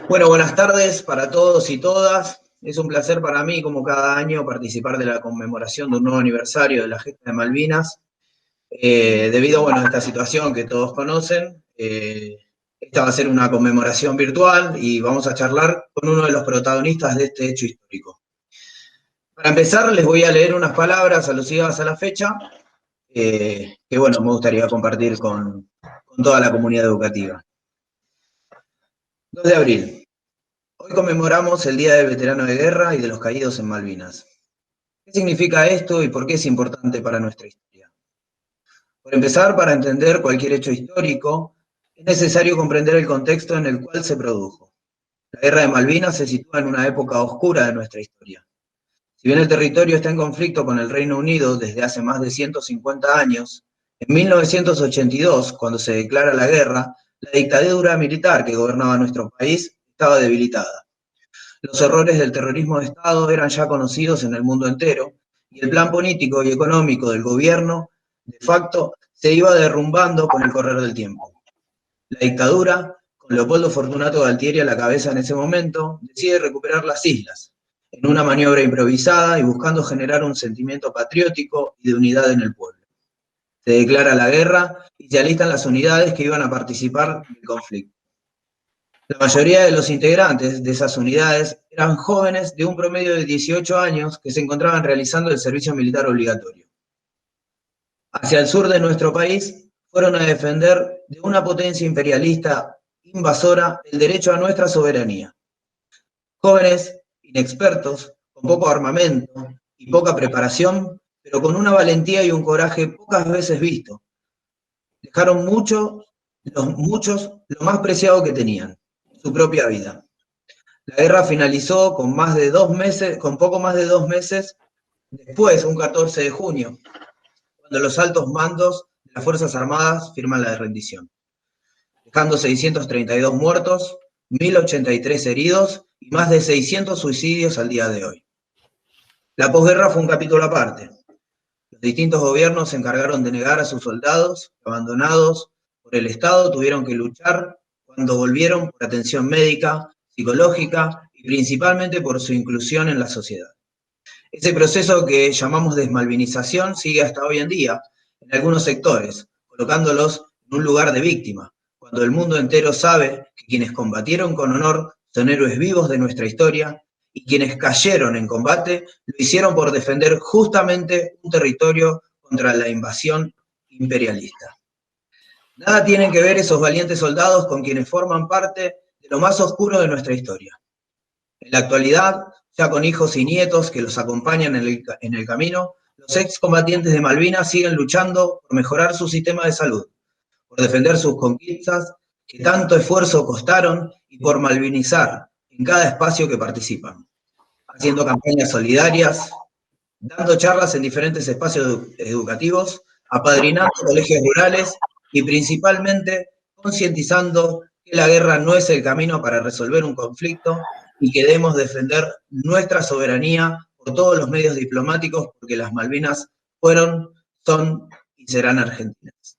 Bueno, buenas tardes para todos y todas. Es un placer para mí, como cada año, participar de la conmemoración de un nuevo aniversario de la gesta de Malvinas. Debido a esta situación que todos conocen, esta va a ser una conmemoración virtual y vamos a charlar con uno de los protagonistas de este hecho histórico. Para empezar, les voy a leer unas palabras alusivas a la fecha que me gustaría compartir con toda la comunidad educativa. 2 de abril. Hoy conmemoramos el Día del Veterano de Guerra y de los Caídos en Malvinas. ¿Qué significa esto y por qué es importante para nuestra historia? Por empezar, para entender cualquier hecho histórico, es necesario comprender el contexto en el cual se produjo. La Guerra de Malvinas se sitúa en una época oscura de nuestra historia. Si bien el territorio está en conflicto con el Reino Unido desde hace más de 150 años, en 1982, cuando se declara la guerra, la dictadura militar que gobernaba nuestro país estaba debilitada. Los horrores del terrorismo de Estado eran ya conocidos en el mundo entero, y el plan político y económico del gobierno, de facto, se iba derrumbando con el correr del tiempo. La dictadura, con Leopoldo Fortunato Galtieri a la cabeza en ese momento, decide recuperar las islas, en una maniobra improvisada y buscando generar un sentimiento patriótico y de unidad en el pueblo. Se declara la guerra y se alistan las unidades que iban a participar del conflicto. La mayoría de los integrantes de esas unidades eran jóvenes de un promedio de 18 años que se encontraban realizando el servicio militar obligatorio. Hacia el sur de nuestro país fueron a defender de una potencia imperialista invasora el derecho a nuestra soberanía. Jóvenes, inexpertos, con poco armamento y poca preparación, pero con una valentía y un coraje pocas veces visto. Dejaron muchos lo más preciado que tenían, su propia vida. La guerra finalizó con poco más de 2 meses después, un 14 de junio, cuando los altos mandos de las Fuerzas Armadas firman la rendición, dejando 632 muertos, 1083 heridos y más de 600 suicidios al día de hoy. La posguerra fue un capítulo aparte. Los distintos gobiernos se encargaron de negar a sus soldados, abandonados por el Estado, tuvieron que luchar cuando volvieron por atención médica, psicológica y principalmente por su inclusión en la sociedad. Ese proceso que llamamos desmalvinización sigue hasta hoy en día en algunos sectores, colocándolos en un lugar de víctima, cuando el mundo entero sabe que quienes combatieron con honor son héroes vivos de nuestra historia y quienes cayeron en combate lo hicieron por defender justamente un territorio contra la invasión imperialista. Nada tienen que ver esos valientes soldados con quienes forman parte de lo más oscuro de nuestra historia. En la actualidad, ya con hijos y nietos que los acompañan en el camino, los excombatientes de Malvinas siguen luchando por mejorar su sistema de salud, por defender sus conquistas que tanto esfuerzo costaron y por malvinizar en cada espacio que participan, haciendo campañas solidarias, dando charlas en diferentes espacios educativos, apadrinando colegios rurales y principalmente concientizando que la guerra no es el camino para resolver un conflicto y que debemos defender nuestra soberanía por todos los medios diplomáticos porque las Malvinas fueron, son y serán argentinas.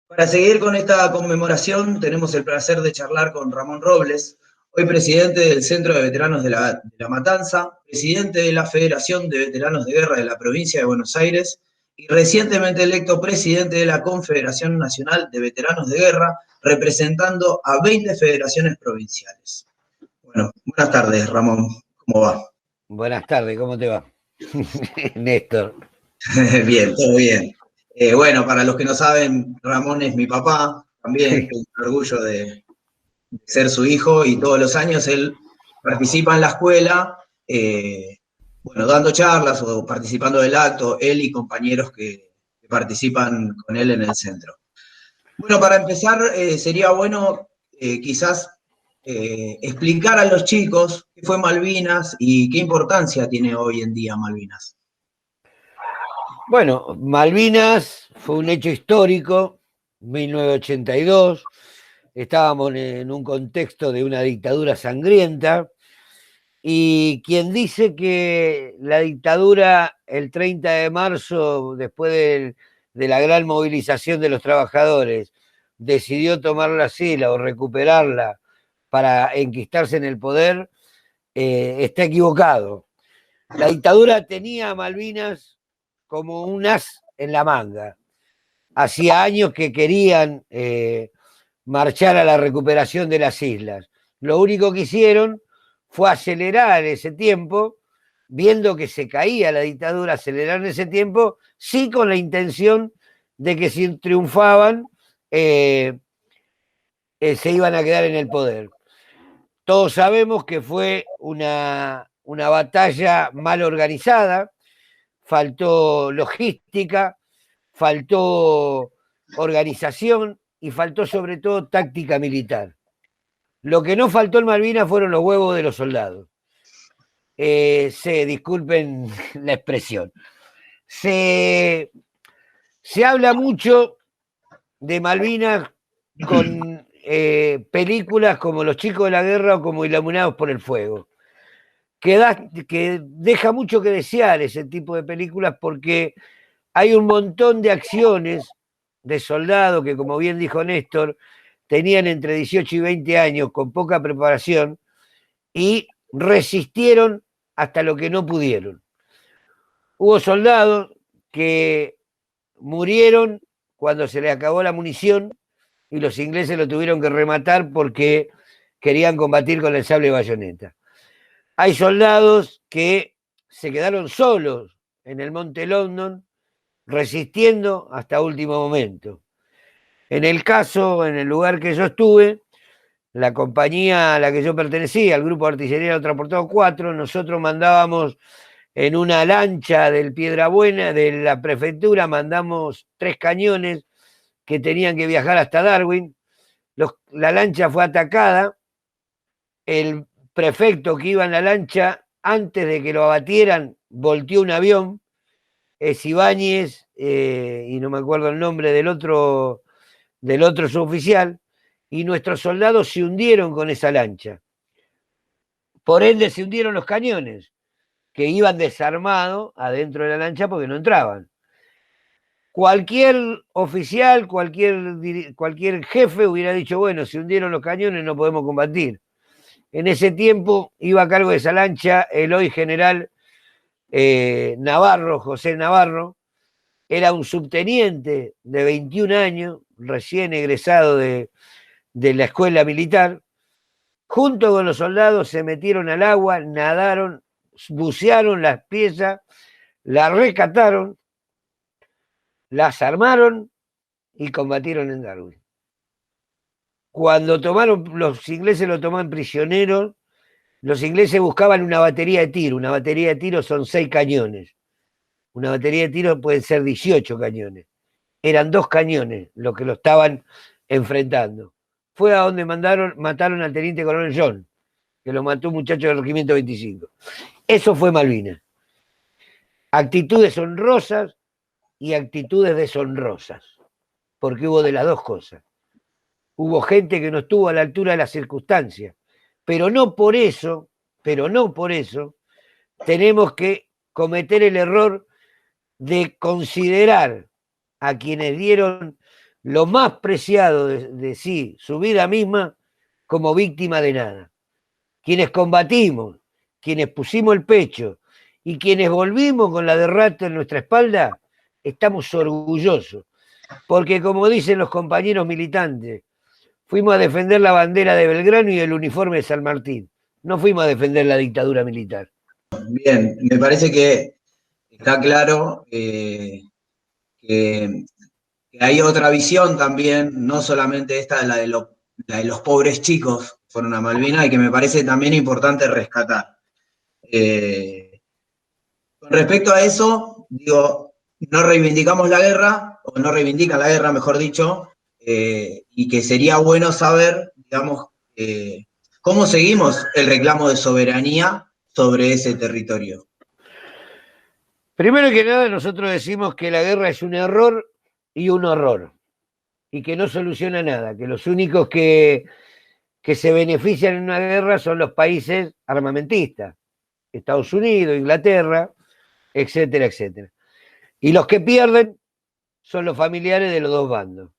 Para seguir con esta conmemoración tenemos el placer de charlar con Ramón Robles, hoy presidente del Centro de Veteranos de la Matanza, presidente de la Federación de Veteranos de Guerra de la Provincia de Buenos Aires y recientemente electo presidente de la Confederación Nacional de Veteranos de Guerra, representando a 20 federaciones provinciales. Bueno, buenas tardes, Ramón. ¿Cómo va? Buenas tardes, ¿cómo te va? Néstor. Bien, todo bien. Bueno, para los que no saben, Ramón es mi papá, también tengo el orgullo de ser su hijo y todos los años él participa en la escuela, bueno, dando charlas o participando del acto, él y compañeros que participan con él en el centro. Bueno, para empezar, sería bueno quizás explicar a los chicos qué fue Malvinas y qué importancia tiene hoy en día Malvinas. Bueno, Malvinas fue un hecho histórico, 1982, estábamos en un contexto de una dictadura sangrienta, y quien dice que la dictadura el 30 de marzo, después de la gran movilización de los trabajadores, decidió tomar la sila o recuperarla para enquistarse en el poder, está equivocado. La dictadura tenía a Malvinas como un as en la manga. Hacía años que querían marchar a la recuperación de las islas. Lo único que hicieron fue acelerar ese tiempo, viendo que se caía la dictadura, acelerar ese tiempo, sí con la intención de que si triunfaban, se iban a quedar en el poder. Todos sabemos que fue una batalla mal organizada, faltó logística, faltó organización y faltó sobre todo táctica militar. Lo que no faltó en Malvinas fueron los huevos de los soldados. Disculpen la expresión. Se habla mucho de Malvinas con películas como Los chicos de la guerra o como Iluminados por el fuego, que deja mucho que desear ese tipo de películas, porque hay un montón de acciones de soldados que, como bien dijo Néstor, tenían entre 18 y 20 años con poca preparación y resistieron hasta lo que no pudieron. Hubo soldados que murieron cuando se les acabó la munición y los ingleses lo tuvieron que rematar porque querían combatir con el sable y bayoneta. Hay soldados que se quedaron solos en el Monte London resistiendo hasta último momento. En el caso, en el lugar que yo estuve, la compañía a la que yo pertenecía, el Grupo de Artillería Transportado 4, nosotros mandábamos en una lancha del Piedrabuena, de la prefectura, mandamos 3 cañones que tenían que viajar hasta Darwin. La lancha fue atacada, el prefecto que iba en la lancha, antes de que lo abatieran, volteó un avión, es Ibáñez, y no me acuerdo el nombre del otro suboficial, y nuestros soldados se hundieron con esa lancha. Por ende se hundieron los cañones, que iban desarmados adentro de la lancha porque no entraban. Cualquier oficial, cualquier jefe hubiera dicho, bueno, se hundieron los cañones, no podemos combatir. En ese tiempo iba a cargo de esa lancha el hoy general Navarro, José Navarro, era un subteniente de 21 años, recién egresado de la escuela militar, junto con los soldados se metieron al agua, nadaron, bucearon las piezas, las rescataron, las armaron y combatieron en Darwin. Cuando los ingleses lo tomaron prisionero, los ingleses buscaban una batería de tiro. Una batería de tiro son 6 cañones. Una batería de tiro pueden ser 18 cañones. Eran 2 cañones los que lo estaban enfrentando. Fue a donde mataron al teniente coronel John, que lo mató un muchacho del regimiento 25. Eso fue Malvinas. Actitudes honrosas y actitudes deshonrosas, porque hubo de las dos cosas. Hubo gente que no estuvo a la altura de las circunstancias, pero no por eso tenemos que cometer el error de considerar a quienes dieron lo más preciado de sí, su vida misma, como víctima de nada. Quienes combatimos, quienes pusimos el pecho y quienes volvimos con la derrota en nuestra espalda, estamos orgullosos, porque como dicen los compañeros militantes, fuimos a defender la bandera de Belgrano y el uniforme de San Martín, no fuimos a defender la dictadura militar. Bien, me parece que está claro que hay otra visión también, no solamente esta, la de los pobres chicos que fueron a Malvinas, y que me parece también importante rescatar. Con respecto a eso, digo, no reivindicamos la guerra, o no reivindican la guerra, mejor dicho, y que sería bueno saber, digamos, cómo seguimos el reclamo de soberanía sobre ese territorio. Primero que nada, nosotros decimos que la guerra es un error y un horror, y que no soluciona nada, que los únicos que se benefician en una guerra son los países armamentistas, Estados Unidos, Inglaterra, etcétera, etcétera. Y los que pierden son los familiares de los dos bandos,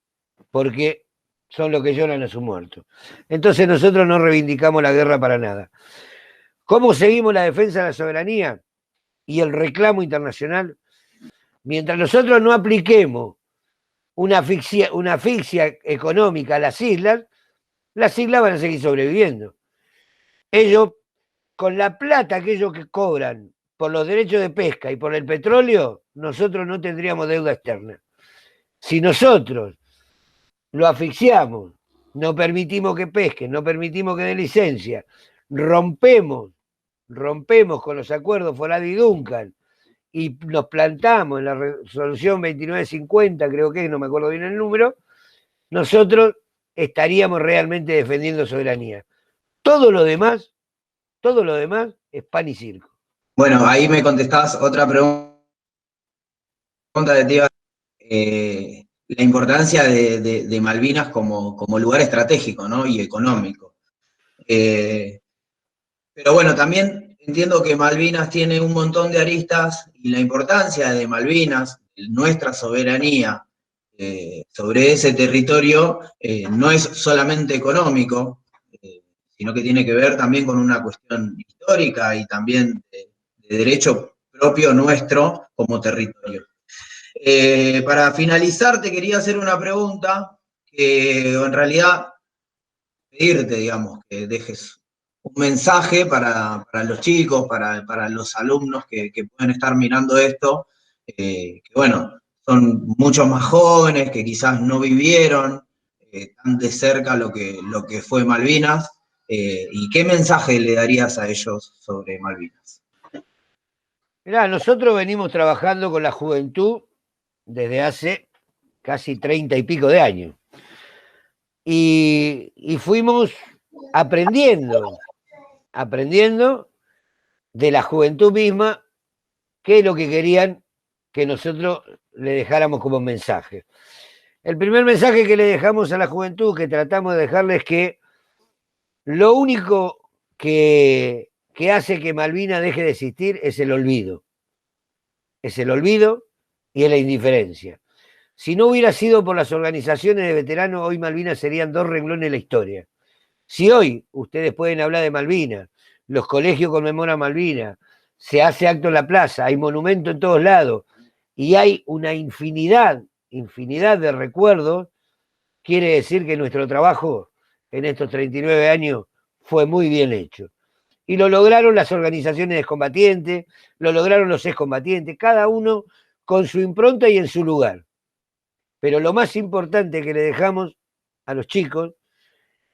porque son los que lloran a su muerto. Entonces nosotros no reivindicamos la guerra para nada. ¿Cómo seguimos la defensa de la soberanía y el reclamo internacional? Mientras nosotros no apliquemos una asfixia económica a las islas van a seguir sobreviviendo. Ellos, con la plata que ellos que cobran por los derechos de pesca y por el petróleo, nosotros no tendríamos deuda externa. Si nosotros lo asfixiamos, no permitimos que pesquen, no permitimos que den licencia, rompemos con los acuerdos Foradi y Duncan y nos plantamos en la resolución 2950, creo que es, no me acuerdo bien el número, nosotros estaríamos realmente defendiendo soberanía. Todo lo demás es pan y circo. Bueno, ahí me contestabas otra pregunta de ti, la importancia de Malvinas como lugar estratégico, ¿no? Y económico. Pero bueno, también entiendo que Malvinas tiene un montón de aristas y la importancia de Malvinas, nuestra soberanía sobre ese territorio, no es solamente económico, sino que tiene que ver también con una cuestión histórica y también de derecho propio nuestro como territorio. Para finalizar, te quería hacer una pregunta que en realidad pedirte, digamos, que dejes un mensaje para los chicos, para los alumnos que pueden estar mirando esto, que bueno, son muchos más jóvenes, que quizás no vivieron tan de cerca lo que fue Malvinas, y qué mensaje le darías a ellos sobre Malvinas. Mirá, nosotros venimos trabajando con la juventud desde hace casi 30 y pico de años. Y fuimos aprendiendo de la juventud misma qué es lo que querían que nosotros le dejáramos como mensaje. El primer mensaje que le dejamos a la juventud, que tratamos de dejarles, es que lo único que hace que Malvinas deje de existir es el olvido. Es el olvido y es la indiferencia. Si no hubiera sido por las organizaciones de veteranos, hoy Malvinas serían 2 renglones de la historia. Si hoy ustedes pueden hablar de Malvinas, los colegios conmemoran Malvinas, se hace acto en la plaza, hay monumento en todos lados, y hay una infinidad de recuerdos, quiere decir que nuestro trabajo en estos 39 años fue muy bien hecho. Y lo lograron las organizaciones excombatientes, lo lograron los excombatientes, cada uno con su impronta y en su lugar. Pero lo más importante que le dejamos a los chicos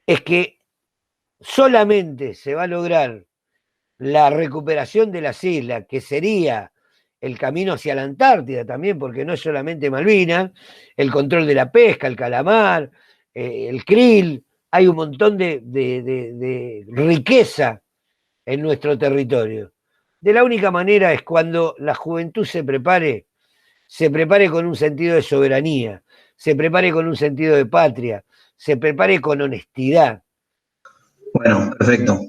es que solamente se va a lograr la recuperación de las islas, que sería el camino hacia la Antártida también, porque no es solamente Malvinas, el control de la pesca, el calamar, el krill, hay un montón de riqueza en nuestro territorio. De la única manera es cuando la juventud se prepare con un sentido de soberanía, se prepare con un sentido de patria, se prepare con honestidad. Bueno, perfecto.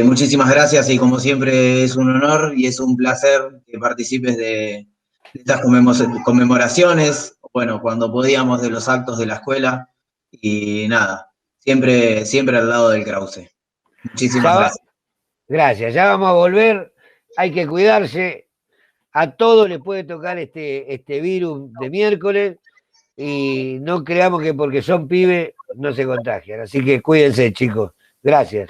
Muchísimas gracias y como siempre es un honor y es un placer que participes de estas conmemoraciones, bueno, cuando podíamos de los actos de la escuela y nada, siempre, siempre al lado del Krause. Muchísimas gracias. Gracias, ya vamos a volver, hay que cuidarse, a todos les puede tocar este virus de miércoles y no creamos que porque son pibes no se contagian, así que cuídense chicos, gracias.